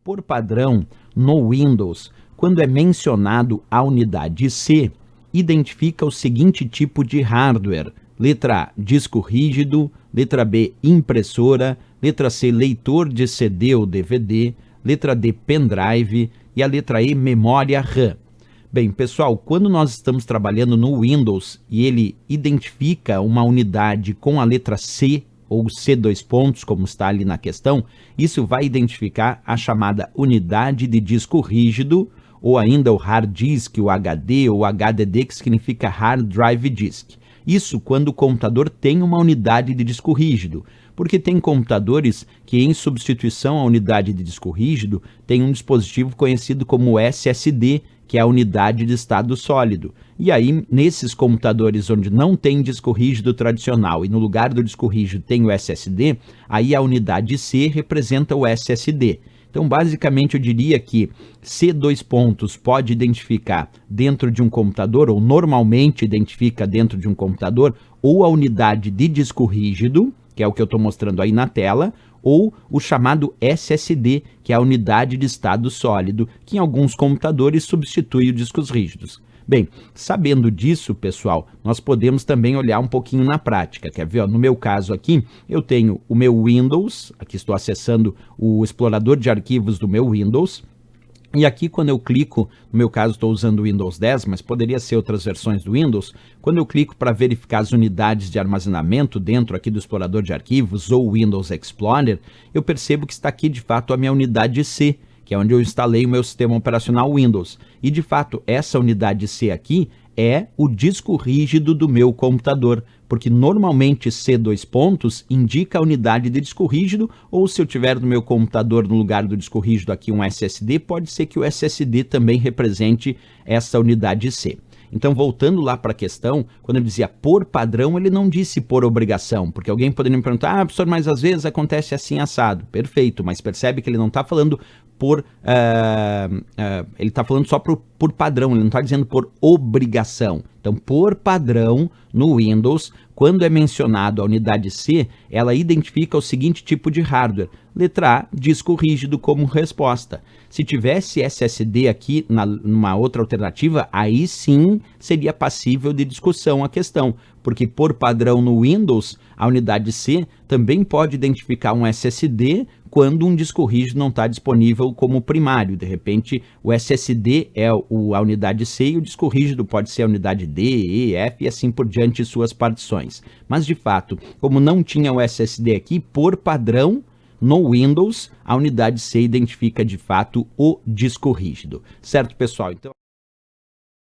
Por padrão, no Windows, quando é mencionado a unidade C, identifica o seguinte tipo de hardware. Letra A, disco rígido. Letra B, impressora. Letra C, leitor de CD ou DVD. Letra D, pendrive. E a letra E, memória RAM. Bem, pessoal, quando nós estamos trabalhando no Windows e ele identifica uma unidade com a letra C, ou C dois pontos, como está ali na questão, isso vai identificar a chamada unidade de disco rígido, ou ainda o hard disk, o HD ou HDD, que significa hard drive disk. Isso quando o computador tem uma unidade de disco rígido, porque tem computadores que, em substituição à unidade de disco rígido, tem um dispositivo conhecido como SSD, que é a unidade de estado sólido. E aí, nesses computadores onde não tem disco rígido tradicional e no lugar do disco rígido tem o SSD, aí a unidade C representa o SSD. Então, basicamente, eu diria que C dois pontos pode identificar dentro de um computador, ou normalmente identifica dentro de um computador, ou a unidade de disco rígido, que é o que eu estou mostrando aí na tela, ou o chamado SSD, que é a unidade de estado sólido, que em alguns computadores substitui os discos rígidos. Bem, sabendo disso, pessoal, nós podemos também olhar um pouquinho na prática. Quer ver? Ó, no meu caso aqui, eu tenho o meu Windows, aqui estou acessando o explorador de arquivos do meu Windows, e aqui quando eu clico, no meu caso estou usando o Windows 10, mas poderia ser outras versões do Windows, quando eu clico para verificar as unidades de armazenamento dentro aqui do explorador de arquivos ou Windows Explorer, eu percebo que está aqui de fato a minha unidade C, que é onde eu instalei o meu sistema operacional Windows. E de fato essa unidade C aqui é o disco rígido do meu computador, porque normalmente C dois pontos indica a unidade de disco rígido, ou se eu tiver no meu computador no lugar do disco rígido aqui um SSD, pode ser que o SSD também represente essa unidade C. Então, voltando lá para a questão, quando ele dizia por padrão, ele não disse por obrigação, porque alguém poderia me perguntar, professor, mas às vezes acontece assim assado. Perfeito, mas percebe que ele não está falando ele está falando só por padrão, ele não está dizendo por obrigação. Então, por padrão, no Windows, quando é mencionado a unidade C, ela identifica o seguinte tipo de hardware. Letra A, disco rígido como resposta. Se tivesse SSD aqui, numa outra alternativa, aí sim seria passível de discussão a questão, porque por padrão no Windows, a unidade C também pode identificar um SSD quando um disco rígido não está disponível como primário. De repente, o SSD é a unidade C e o disco rígido pode ser a unidade D, E, F e assim por diante suas partições. Mas, de fato, como não tinha o SSD aqui, por padrão, no Windows, a unidade C identifica de fato o disco rígido. Certo, pessoal? Então